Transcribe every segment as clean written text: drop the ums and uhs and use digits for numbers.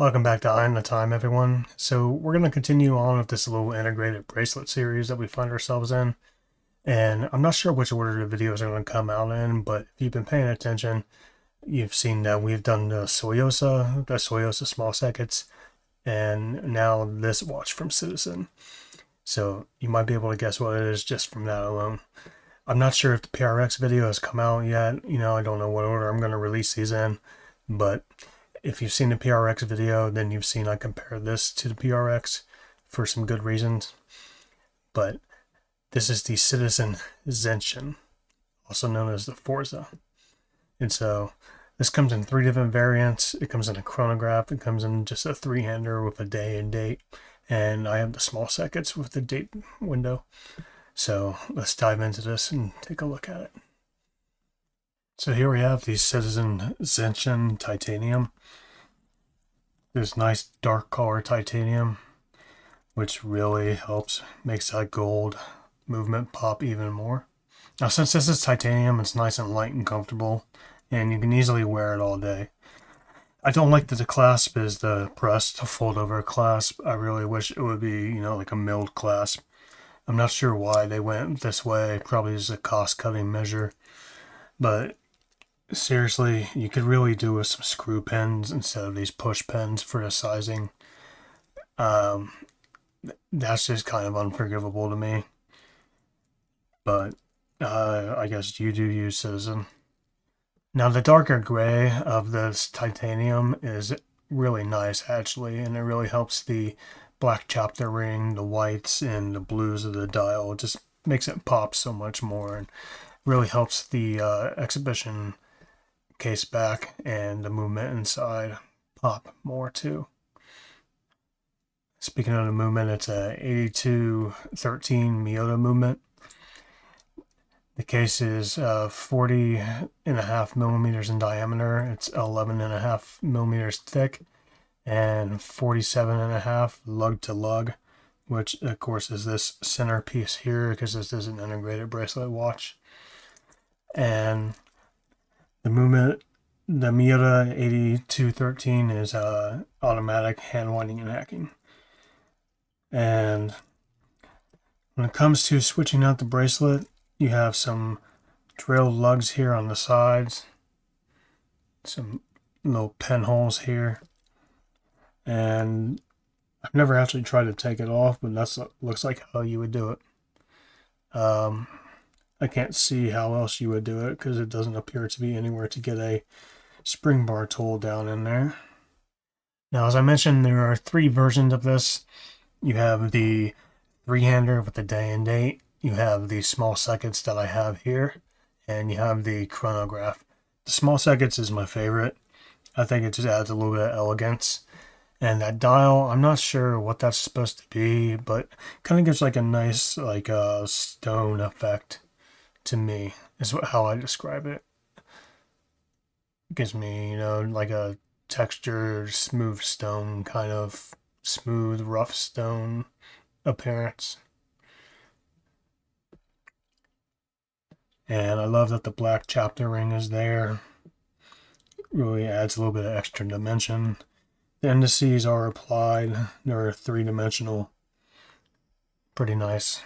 Welcome back to Eye on the Time, everyone. So we're going to continue on with this little integrated bracelet series that we find ourselves in. And I'm not sure which order the videos are going to come out in, but if you've been paying attention, you've seen that we've done the Tsuyosa small seconds, and now this watch from Citizen. So you might be able to guess what it is just from that alone. I'm not sure if the PRX video has come out yet. I don't know what order I'm going to release these in, but if you've seen the PRX video, then you've seen I compare this to the PRX for some good reasons. But this is the Citizen Zenshin, also known as the Forza. And so this comes in 3 different variants. It comes in a chronograph. It comes in just a 3-hander with a day and date. And I have the small seconds with the date window. So let's dive into this and take a look at it. So here we have the Citizen Zenshin Titanium. This nice dark color titanium, which really makes that gold movement pop even more. Now, since this is titanium, it's nice and light and comfortable, and you can easily wear it all day. I don't like that the clasp is the pressed fold over clasp. I really wish it would be, like a milled clasp. I'm not sure why they went this way, probably as a cost-cutting measure, but seriously, you could really do with some screw pins instead of these push pins for the sizing. That's just kind of unforgivable to me. But I guess you do use Citizen. Now, the darker gray of this titanium is really nice, actually, and it really helps the black chapter ring, the whites, and the blues of the dial. It just makes it pop so much more, and really helps the exhibition case back and the movement inside pop more too. Speaking of the movement, it's a 8213 Miyota movement. The case is 40.5 millimeters in diameter. It's 11.5 millimeters thick and 47.5 lug to lug, which of course is this centerpiece here because this is an integrated bracelet watch. And the Miyota 8213 is automatic hand winding and hacking. And when it comes to switching out the bracelet, you have some drilled lugs here on the sides, some little pinholes here, and I've never actually tried to take it off, but that looks like how you would do it. I can't see how else you would do it because it doesn't appear to be anywhere to get a spring bar tool down in there. Now, as I mentioned, there are 3 versions of this. You have the 3-hander with the day and date. You have the small seconds that I have here, and you have the chronograph. The small seconds is my favorite. I think it just adds a little bit of elegance. And that dial, I'm not sure what that's supposed to be, but kind of gives like a nice stone effect to me, is how I describe it. It gives me, like a textured, smooth stone, kind of smooth, rough stone appearance. And I love that the black chapter ring is there. It really adds a little bit of extra dimension. The indices are applied. They're 3-dimensional. Pretty nice.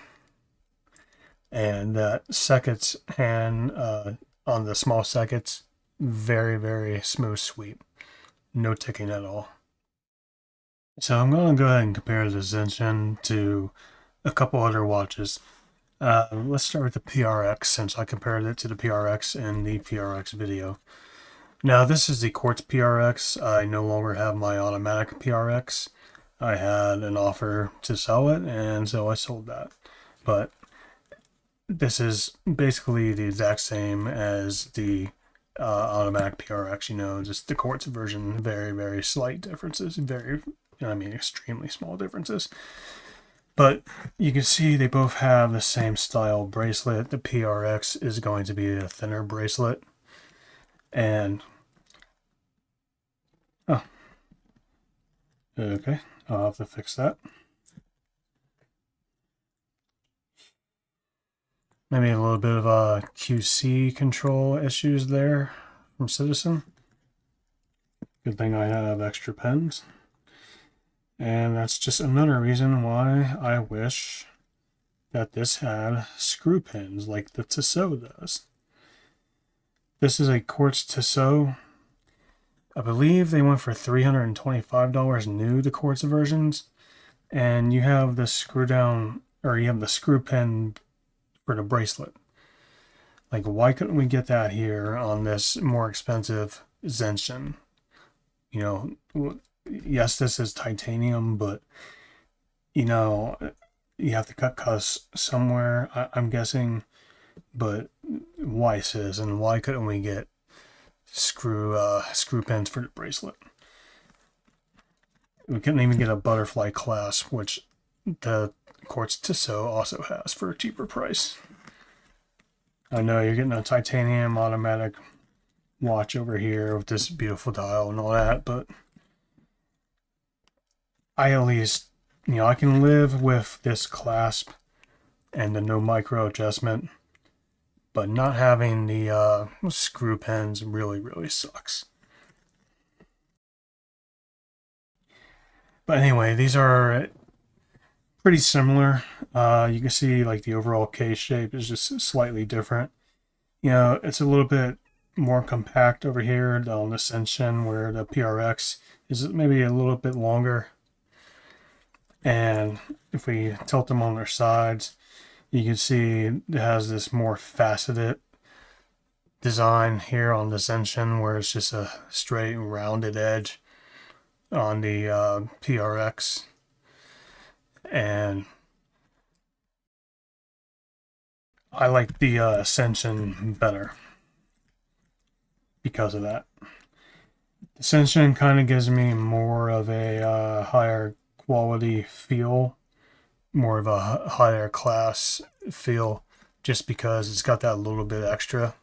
And that seconds hand on the small seconds, very, very smooth sweep. No ticking at all. So I'm going to go ahead and compare the Zenshin to a couple other watches. Let's start with the PRX, since I compared it to the PRX in the PRX video. Now, this is the quartz PRX. I no longer have my automatic PRX. I had an offer to sell it, and so I sold that. But this is basically the exact same as the automatic PRX, just the quartz version. Very, very slight differences. Extremely small differences. But you can see they both have the same style bracelet. The PRX is going to be a thinner bracelet. And okay, I'll have to fix that. Maybe a little bit of QC control issues there from Citizen. Good thing I have extra pens. And that's just another reason why I wish that this had screw pins like the Tissot does. This is a quartz Tissot. I believe they went for $325 new, the quartz versions. And you have the screw down, or you have the screw pin for the bracelet. Like, why couldn't we get that here on this more expensive Zenshin? You know, yes, this is titanium, but, you know, you have to cut costs somewhere, I'm guessing. But why, sis, and why couldn't we get screw pins for the bracelet? We couldn't even get a butterfly clasp, which the quartz Tissot also has for a cheaper price. I know you're getting a titanium automatic watch over here with this beautiful dial and all that, but I at least, I can live with this clasp and the no micro adjustment, but not having the screw pins really sucks. But anyway, these are pretty similar. You can see like the overall case shape is just slightly different. It's a little bit more compact over here on the Zenshin, where the PRX is maybe a little bit longer. And if we tilt them on their sides, you can see it has this more faceted design here on the Zenshin, where it's just a straight rounded edge on the PRX. And I like the Zenshin better because of that. The Zenshin kind of gives me more of a higher quality feel, more of a higher class feel, just because it's got that little bit extra.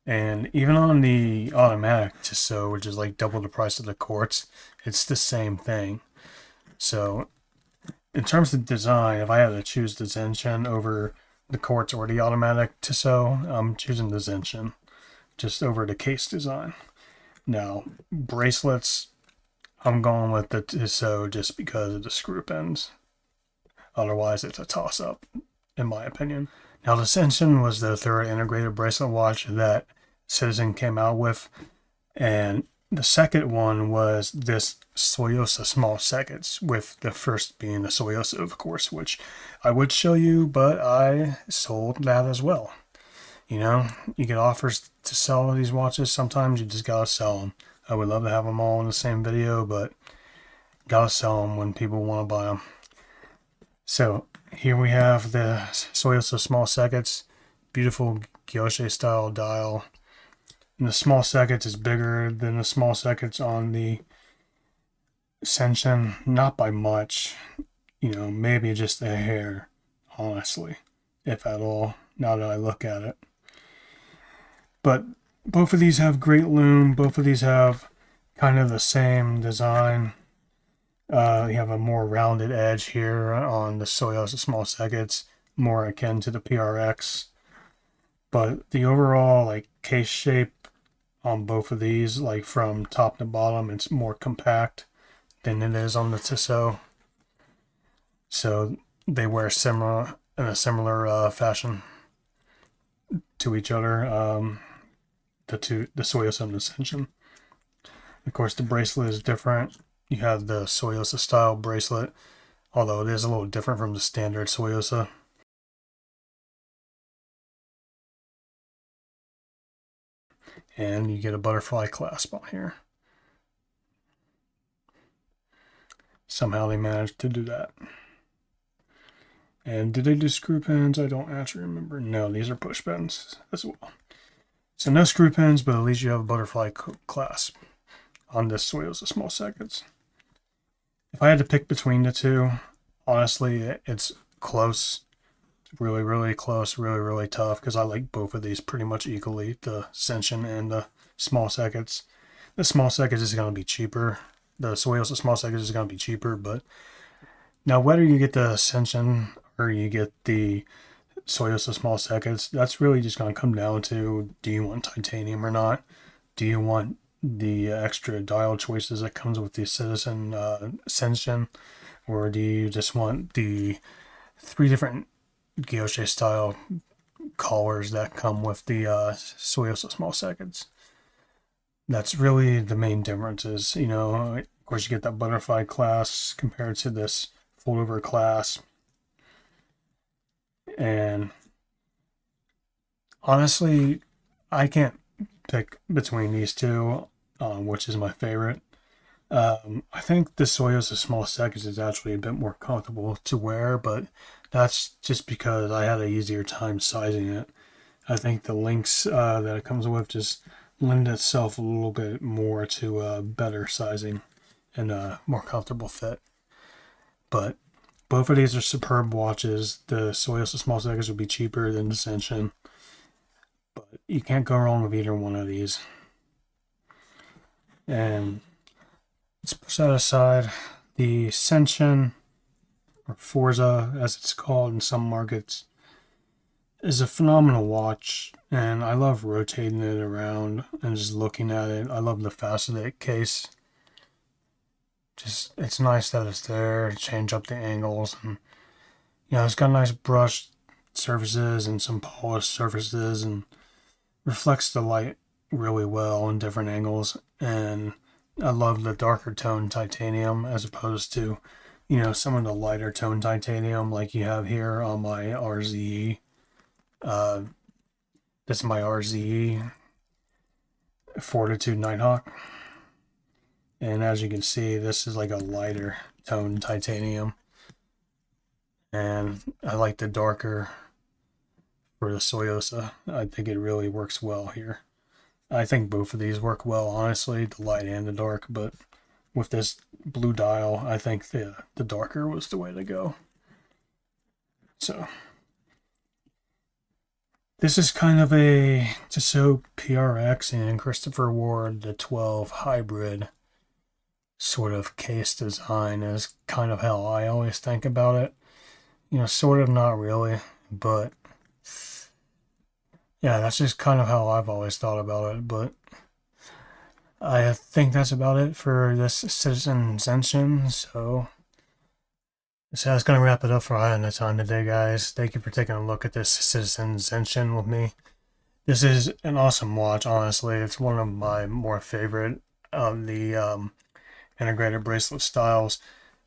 And even on the automatic Tissot, which is like double the price of the quartz, it's the same thing. So in terms of design, if I had to choose the Zenshin over the quartz or the automatic Tissot, I'm choosing the Zenshin just over the case design. Now, bracelets, I'm going with the Tissot just because of the screw pins. Otherwise, it's a toss-up, in my opinion. Now, the Zenshin was the third integrated bracelet watch that Citizen came out with, and the second one was this Tsuyosa small seconds, with the first being the Tsuyosa, of course, which I would show you, but I sold that as well. You get offers to sell these watches. Sometimes you just gotta sell them. I would love to have them all in the same video, but gotta sell them when people want to buy them. So here we have the Tsuyosa small seconds, beautiful Gyoshe style dial. And the small seconds is bigger than the small seconds on the Zenshin, not by much, maybe just a hair, honestly, if at all, now that I look at it. But both of these have great lume, both of these have kind of the same design. You have a more rounded edge here on the Tsuyosa small seconds, more akin to the PRX. But the overall case shape on both of these, from top to bottom, it's more compact than it is on the Tissot. So they wear similar in a similar fashion to each other. The Tsuyosa and the Zenshin. Of course, the bracelet is different. You have the Tsuyosa style bracelet, although it is a little different from the standard Tsuyosa. And you get a butterfly clasp on here. Somehow they managed to do that. And did they do screw pins? I don't actually remember. No, these are push pins as well. So no screw pins, but at least you have a butterfly clasp on this Tsuyosa small seconds. If I had to pick between the two, honestly, it's close. Really close, really tough, because I like both of these pretty much equally, the Zenshin and the small seconds. The small seconds is going to be cheaper. The Tsuyosa small seconds is going to be cheaper, but now whether you get the Zenshin or you get the Tsuyosa small seconds, that's really just going to come down to, do you want titanium or not? Do you want the extra dial choices that comes with the Citizen Zenshin, or do you just want the 3 different Gyoshe style collars that come with the Tsuyosa small seconds? That's really the main difference. Is, you know, of course you get that butterfly class compared to this fold over class. And honestly, I can't pick between these two, which is my favorite. I think the Tsuyosa small seconds is actually a bit more comfortable to wear, but that's just because I had an easier time sizing it. I think the links that it comes with just lend itself a little bit more to better sizing and a more comfortable fit. But both of these are superb watches. The Tsuyosa small seconds would be cheaper than the Zenshin, but you can't go wrong with either one of these. And let's push that aside. The Zenshin, or Forza as it's called in some markets, is a phenomenal watch, and I love rotating it around and just looking at it. I love the faceted case. Just, it's nice that it's there to change up the angles, and you know, it's got nice brushed surfaces and some polished surfaces, and reflects the light really well in different angles. And I love the darker tone titanium as opposed to, you know, some of the lighter tone titanium like you have here on my RZE. This is my RZE Fortitude Nighthawk. And as you can see, this is like a lighter tone titanium. And I like the darker for the Tsuyosa. I think it really works well here. I think both of these work well, honestly, the light and the dark, but with this blue dial, I think the darker was the way to go. So this is kind of a Tissot PRX and Christopher Ward, the 12 hybrid sort of case design is kind of how I always think about it. You know, sort of, not really, but yeah, that's just kind of how I've always thought about it. But I think that's about it for this Citizen Zenshin. So that's going to wrap it up for Eye on the Time today, guys. Thank you for taking a look at this Citizen Zenshin with me. This is an awesome watch, honestly. It's one of my more favorite of the integrated bracelet styles.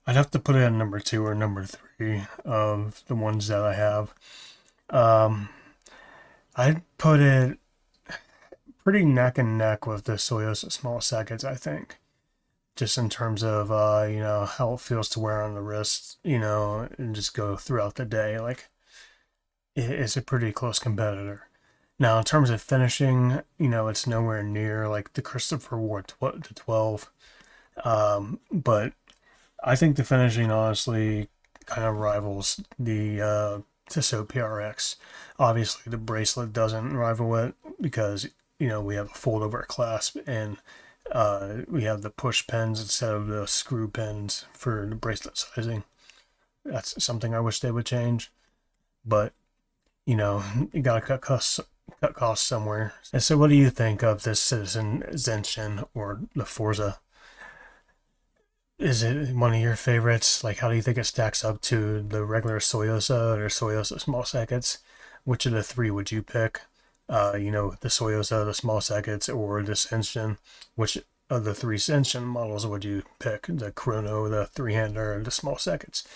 I'd have to put it at number 2 or number 3 of the ones that I have. I'd put it pretty neck and neck with the Tsuyosa small seconds, I think. Just in terms of, you know, how it feels to wear on the wrist, you know, and just go throughout the day. Like, it's a pretty close competitor. Now, in terms of finishing, you know, it's nowhere near like the Christopher Ward the 12. But I think the finishing honestly kind of rivals the Tissot PRX. Obviously, the bracelet doesn't rival it because, you know, we have a fold over clasp, and we have the push pins instead of the screw pins for the bracelet sizing. That's something I wish they would change, but you know, you gotta cut costs somewhere. And so, what do you think of this Citizen Zenshin or the Forza? Is it one of your favorites? Like, how do you think it stacks up to the regular Tsuyosa or Tsuyosa small seconds? Which of the 3 would you pick? You know, the Tsuyosa, the small seconds, or the Zenshin? Which of the 3 Zenshin models would you pick? The Chrono, the 3-hander, and the small seconds?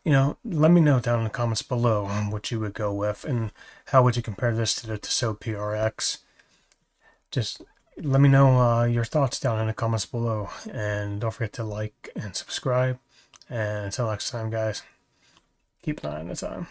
You know, let me know down in the comments below what you would go with, and how would you compare this to the Tissot PRX? Just let me know your thoughts down in the comments below, and don't forget to like and subscribe. And until next time, guys, keep an eye on the time.